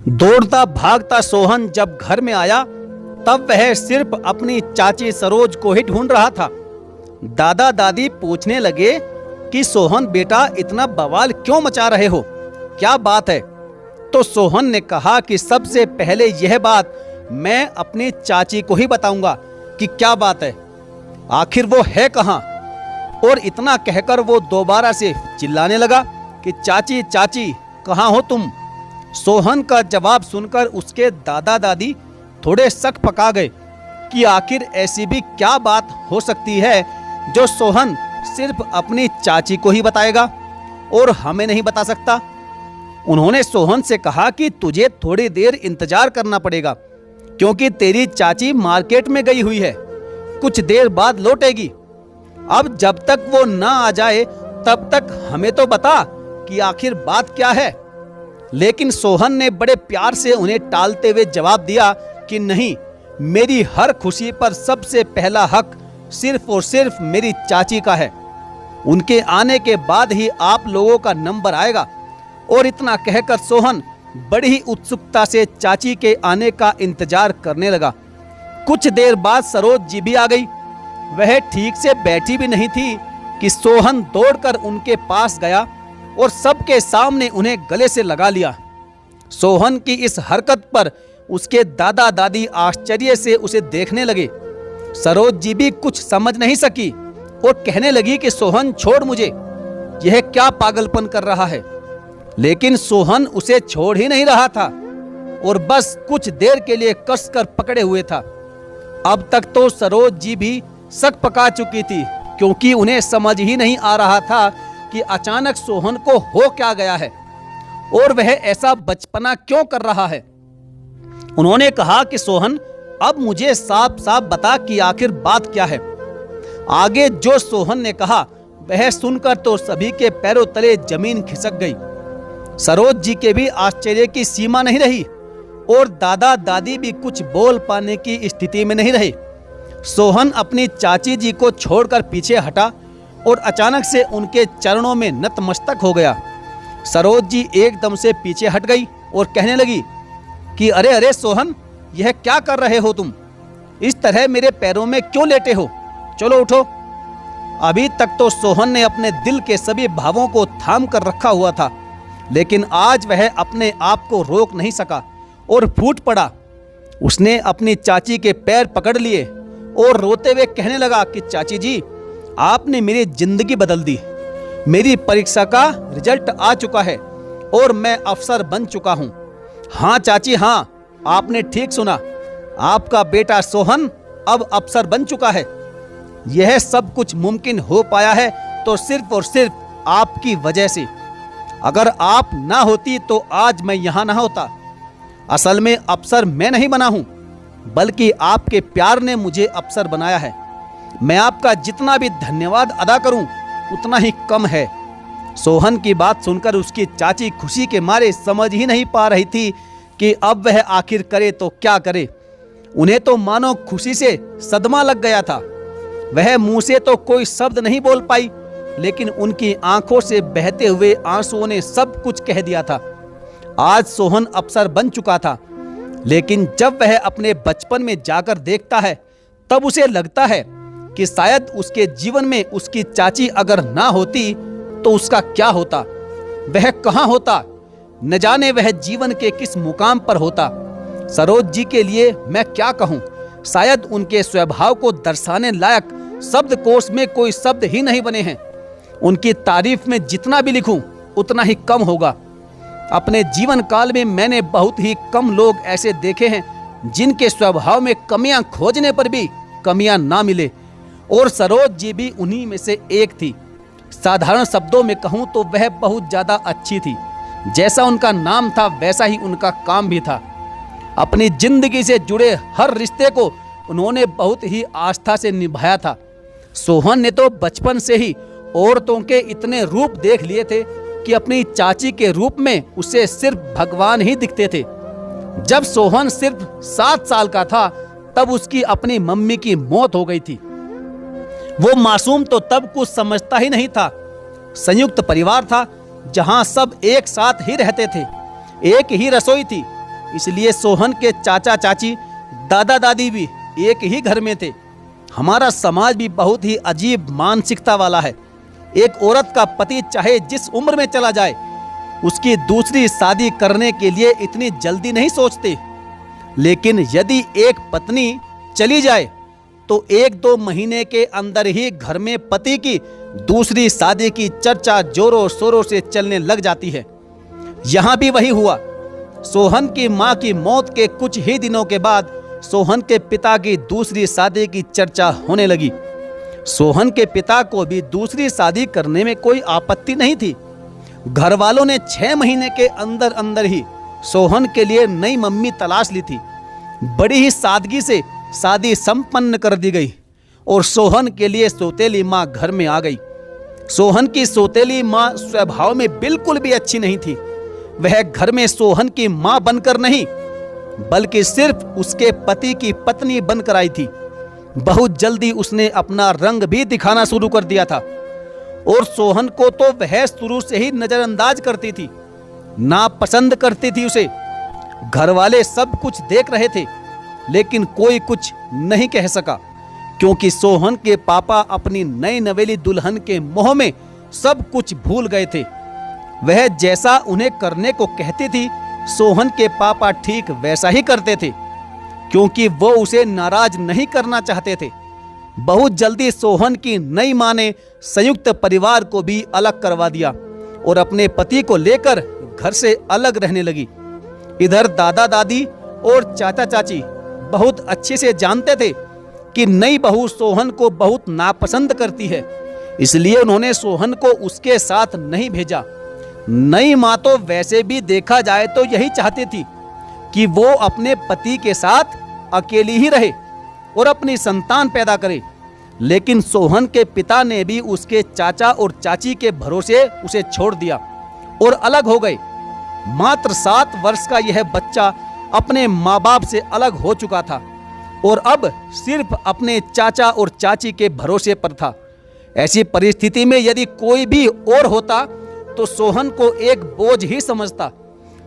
दौड़ता भागता सोहन जब घर में आया तब वह सिर्फ अपनी चाची सरोज को ही ढूंढ रहा था। दादा दादी पूछने लगे कि सोहन बेटा इतना बवाल क्यों मचा रहे हो, क्या बात है? तो सोहन ने कहा कि सबसे पहले यह बात मैं अपनी चाची को ही बताऊंगा कि क्या बात है, आखिर वो है कहाँ। और इतना कहकर वो दोबारा से चिल्लाने लगा कि चाची चाची कहाँ हो तुम। सोहन का जवाब सुनकर उसके दादा दादी थोड़े शक पका गए कि आखिर ऐसी भी क्या बात हो सकती है जो सोहन सिर्फ अपनी चाची को ही बताएगा और हमें नहीं बता सकता। उन्होंने सोहन से कहा कि तुझे थोड़ी देर इंतजार करना पड़ेगा क्योंकि तेरी चाची मार्केट में गई हुई है, कुछ देर बाद लौटेगी। अब जब तक वो ना आ जाए तब तक हमें तो बता कि आखिर बात क्या है। लेकिन सोहन ने बड़े प्यार से उन्हें टालते हुए जवाब दिया कि नहीं, मेरी हर खुशी पर सबसे पहला हक सिर्फ और सिर्फ मेरी चाची का है। उनके आने के बाद ही आप लोगों का नंबर आएगा। और इतना कहकर सोहन बड़ी ही उत्सुकता से चाची के आने का इंतजार करने लगा। कुछ देर बाद सरोज जी भी आ गई। वह ठीक से बैठी भी नहीं थी कि सोहन दौड़कर उनके पास गया और सबके सामने उन्हें गले से लगा लिया। सोहन की इस हरकत पर उसके दादा दादी आश्चर्य से उसे देखने लगे। सरोज जी भी कुछ समझ नहीं सकी और कहने लगी कि सोहन छोड़ मुझे, यह क्या पागलपन कर रहा है। लेकिन सोहन उसे छोड़ ही नहीं रहा था और बस कुछ देर के लिए कसकर पकड़े हुए था। अब तक तो सरोज जी भी शक पका चुकी थी क्योंकि उन्हें समझ ही नहीं आ रहा था कि अचानक सोहन को हो क्या गया है और वह ऐसा बचपना क्यों कर रहा है। उन्होंने कहा कि सोहन अब मुझे साफ साफ बता कि आखिर बात क्या है। आगे जो सोहन ने कहा वह सुनकर तो सभी के पैरों तले जमीन खिसक गई। सरोज जी के भी आश्चर्य की सीमा नहीं रही और दादा दादी भी कुछ बोल पाने की स्थिति में नहीं रहे। सोहन अपनी चाची जी को छोड़कर पीछे हटा और अचानक से उनके चरणों में नतमस्तक हो गया। सरोज जी एकदम से पीछे हट गई और कहने लगी कि अरे अरे सोहन, यह क्या कर रहे हो तुम? इस तरह मेरे पैरों में क्यों लेटे हो? चलो उठो। अभी तक तो सोहन ने अपने दिल के सभी भावों को थाम कर रखा हुआ था, लेकिन आज वह अपने आप को रोक नहीं सका और फूट पड़ा। उसने अपनी चाची के पैर पकड़ लिए और रोते हुए कहने लगा कि चाची जी, आपने मेरी जिंदगी बदल दी। मेरी परीक्षा का रिजल्ट आ चुका है और मैं अफसर बन चुका हूँ। हाँ चाची हाँ, आपने ठीक सुना, आपका बेटा सोहन अब अफसर बन चुका है। यह सब कुछ मुमकिन हो पाया है तो सिर्फ और सिर्फ आपकी वजह से। अगर आप ना होती तो आज मैं यहाँ ना होता। असल में अफसर मैं नहीं बना हूँ, बल्कि आपके प्यार ने मुझे अफसर बनाया है। मैं आपका जितना भी धन्यवाद अदा करूं उतना ही कम है। सोहन की बात सुनकर उसकी चाची खुशी के मारे समझ ही नहीं पा रही थी कि अब वह आखिर करे तो क्या करे। उन्हें तो मानो खुशी से सदमा लग गया था। वह मुंह से तो कोई शब्द नहीं बोल पाई, लेकिन उनकी आंखों से बहते हुए आंसुओं ने सब कुछ कह दिया था। आज सोहन अफसर बन चुका था, लेकिन जब वह अपने बचपन में जाकर देखता है तब उसे लगता है कि शायद उसके जीवन में उसकी चाची अगर ना होती तो उसका क्या होता, वह कहाँ होता, न जाने वह जीवन के किस मुकाम पर होता। सरोज जी के लिए मैं क्या कहूँ, शायद उनके स्वभाव को दर्शाने लायक शब्दकोश में कोई शब्द ही नहीं बने हैं। उनकी तारीफ में जितना भी लिखूं उतना ही कम होगा। अपने जीवन काल में मैंने बहुत ही कम लोग ऐसे देखे हैं जिनके स्वभाव में कमियां खोजने पर भी कमियां ना मिले, और सरोज जी भी उन्हीं में से एक थी। साधारण शब्दों में कहूं तो वह बहुत ज्यादा अच्छी थी। जैसा उनका नाम था वैसा ही उनका काम भी था। अपनी जिंदगी से जुड़े हर रिश्ते को उन्होंने बहुत ही आस्था से निभाया था। सोहन ने तो बचपन से ही औरतों के इतने रूप देख लिए थे कि अपनी चाची के रूप में उसे सिर्फ भगवान ही दिखते थे। जब सोहन सिर्फ 7 साल का था तब उसकी अपनी मम्मी की मौत हो गई थी। वो मासूम तो तब कुछ समझता ही नहीं था। संयुक्त परिवार था जहां सब एक साथ ही रहते थे। एक ही रसोई थी, इसलिए सोहन के चाचा चाची, दादा दादी भी एक ही घर में थे। हमारा समाज भी बहुत ही अजीब मानसिकता वाला है। एक औरत का पति चाहे जिस उम्र में चला जाए, उसकी दूसरी शादी करने के लिए इतनी जल्दी नहीं सोचते। लेकिन यदि एक पत्नी चली जाए तो 1-2 महीने के अंदर ही घर में पति की दूसरी शादी की चर्चा जोरों शोरों से चलने लग जाती है। यहाँ भी वही हुआ। सोहन की मां की मौत के कुछ ही दिनों के बाद सोहन के पिता की दूसरी शादी की चर्चा होने लगी। सोहन के पिता को भी दूसरी शादी करने में कोई आपत्ति नहीं थी। घर वालों ने 6 महीने के अंदर अंदर ही सोहन के लिए नई मम्मी तलाश ली थी। बड़ी ही सादगी से शादी संपन्न कर दी गई और सोहन के लिए सौतेली माँ घर में आ गई। सोहन की सौतेली माँ स्वभाव में बिल्कुल भी अच्छी नहीं थी। वह घर में सोहन की माँ बनकर नहीं, बल्कि सिर्फ उसके पति की पत्नी बनकर आई थी। बहुत जल्दी उसने अपना रंग भी दिखाना शुरू कर दिया था और सोहन को तो वह शुरू से ही नजरअंदाज करती थी, नापसंद करती थी उसे। घर वाले सब कुछ देख रहे थे, लेकिन कोई कुछ नहीं कह सका, क्योंकि सोहन के पापा अपनी नई नवेली दुल्हन के मोह में सब कुछ भूल गए थे। वह जैसा उन्हें करने को कहती थी, सोहन के पापा ठीक वैसा ही करते थे, क्योंकि वो उसे नाराज नहीं करना चाहते थे। बहुत जल्दी सोहन की नई मां ने संयुक्त परिवार को भी अलग करवा दिया और अपने पति को लेकर घर से अलग रहने लगी। इधर दादा दादी और चाचा चाची बहुत अच्छे से जानते थे कि नई बहू सोहन को बहुत नापसंद करती है, इसलिए उन्होंने सोहन को उसके साथ नहीं भेजा। नई माँ तो वैसे भी देखा जाए तो यही चाहती थी कि वो अपने पति के साथ अकेली ही रहे और अपनी संतान पैदा करे, लेकिन सोहन के पिता ने भी उसके चाचा और चाची के भरोसे उसे छोड़ दिया और अलग हो गए। मात्र 7 वर्ष का यह बच्चा अपने माँ बाप से अलग हो चुका था और अब सिर्फ अपने चाचा और चाची के भरोसे पर था। ऐसी परिस्थिति में यदि कोई भी और होता तो सोहन को एक बोझ ही समझता,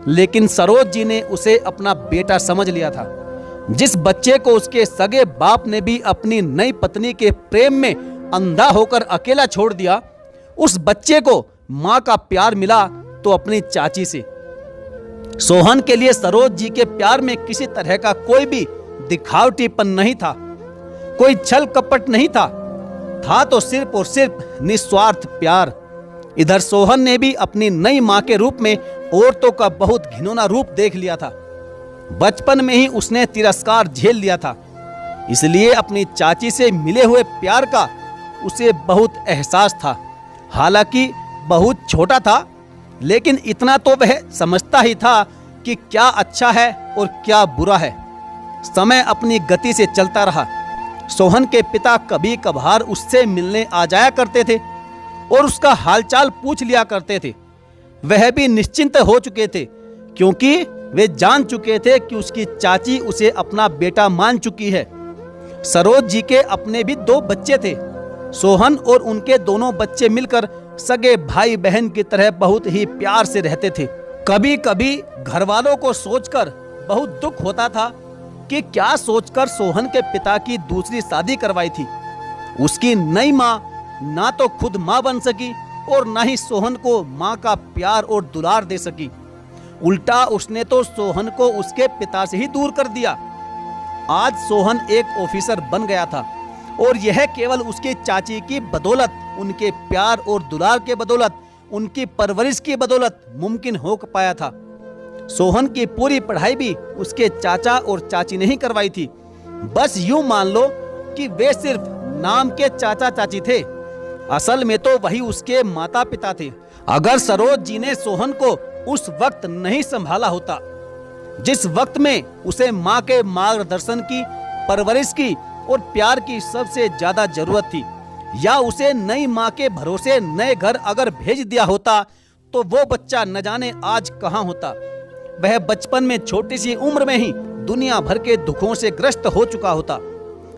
लेकिन सरोज जी ने उसे अपना बेटा समझ लिया था। जिस बच्चे को उसके सगे बाप ने भी अपनी नई पत्नी के प्रेम में अंधा होकर अकेला छोड़ दिया, उस बच्चे को माँ का प्यार मिला तो अपनी चाची से। सोहन के लिए सरोज जी के प्यार में किसी तरह का कोई भी दिखावटीपन नहीं था, कोई छल कपट नहीं था तो सिर्फ और सिर्फ निस्वार्थ प्यार। इधर सोहन ने भी अपनी नई मां के रूप में औरतों का बहुत घिनौना रूप देख लिया था। बचपन में ही उसने तिरस्कार झेल लिया था, इसलिए अपनी चाची से मिले हुए प्यार का उसे बहुत एहसास था। हालांकि बहुत छोटा था, लेकिन इतना तो वह समझता ही था कि क्या अच्छा है और क्या बुरा है। समय अपनी गति से चलता रहा। सोहन के पिता कभी कभार उससे मिलने आ जाया करते थे और उसका हालचाल पूछ लिया करते थे। वह भी निश्चिंत हो चुके थे, क्योंकि वे जान चुके थे कि उसकी चाची उसे अपना बेटा मान चुकी है। सरोज जी के अपने भी 2 बच्चे थे। सोहन और उनके दोनों बच्चे मिलकर सगे भाई बहन की तरह बहुत ही प्यार से रहते थे। कभी कभी घर वालों को सोचकर बहुत दुख होता था कि क्या सोचकर सोहन के पिता की दूसरी शादी करवाई थी। उसकी नई माँ ना तो खुद माँ बन सकी और ना ही सोहन को माँ का प्यार और दुलार दे सकी। उल्टा उसने तो सोहन को उसके पिता से ही दूर कर दिया। आज सोहन एक ऑफिसर बन गया था और यह केवल उसकी चाची की बदौलत, उनके प्यार और दुलार के बदौलत, उनकी परवरिश की बदौलत मुमकिन हो पाया था। सोहन की पूरी पढ़ाई भी उसके चाचा और चाची ने ही करवाई थी। बस यूं मान लो कि वे सिर्फ नाम के चाचा चाची थे, असल में तो वही उसके माता पिता थे। अगर सरोज जी ने सोहन को उस वक्त नहीं संभाला होता, जिस वक्त में उसे माँ के मार्गदर्शन की, परवरिश की और प्यार की सबसे ज्यादा जरूरत थी, या उसे नई माँ के भरोसे नए घर अगर भेज दिया होता, तो वो बच्चा न जाने आज कहाँ होता। वह बचपन में छोटी सी उम्र में ही दुनिया भर के दुखों से ग्रस्त हो चुका होता।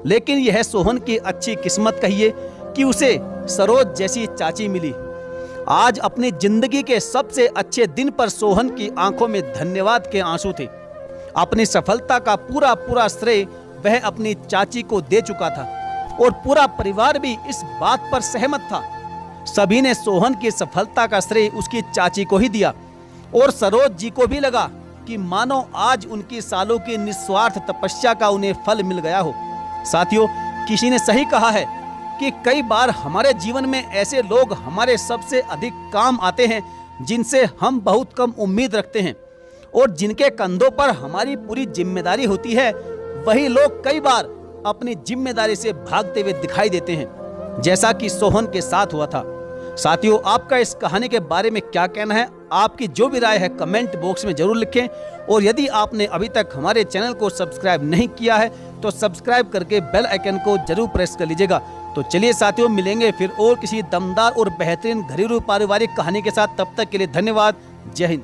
लेकिन यह सोहन की अच्छी किस्मत कहिए कि उसे सरोज जैसी चाची मिली। आज अपनी जिंदगी के सबसे अच्छे दिन पर सोहन की आंखों में धन्यवाद के आंसू थे। अपनी सफलता का पूरा पूरा श्रेय वह अपनी चाची को दे चुका था और पूरा परिवार भी इस बात पर सहमत था। सभी ने सोहन की सफलता का श्रेय उसकी चाची को ही दिया और सरोज जी को भी लगा कि मानो आज उनकी सालों की निस्वार्थ तपस्या का उन्हें फल मिल गया हो। साथियों, किसी ने सही कहा है कि कई बार हमारे जीवन में ऐसे लोग हमारे सबसे अधिक काम आते हैं जिनसे हम बहुत कम उम्मीद रखते हैं और जिनके कंधों पर हमारी पूरी जिम्मेदारी होती है। वही लोग कई बार अपनी जिम्मेदारी से भागते हुए दिखाई देते हैं, जैसा कि सोहन के साथ हुआ था। साथियों, आपका इस कहानी के बारे में क्या कहना है? आपकी जो भी राय है कमेंट बॉक्स में जरूर लिखें और यदि आपने अभी तक हमारे चैनल को सब्सक्राइब नहीं किया है तो सब्सक्राइब करके बेल आइकन को जरूर प्रेस कर लीजिएगा। तो चलिए साथियों, मिलेंगे फिर और किसी दमदार और बेहतरीन घरेलू पारिवारिक कहानी के साथ। तब तक के लिए धन्यवाद। जय हिंद।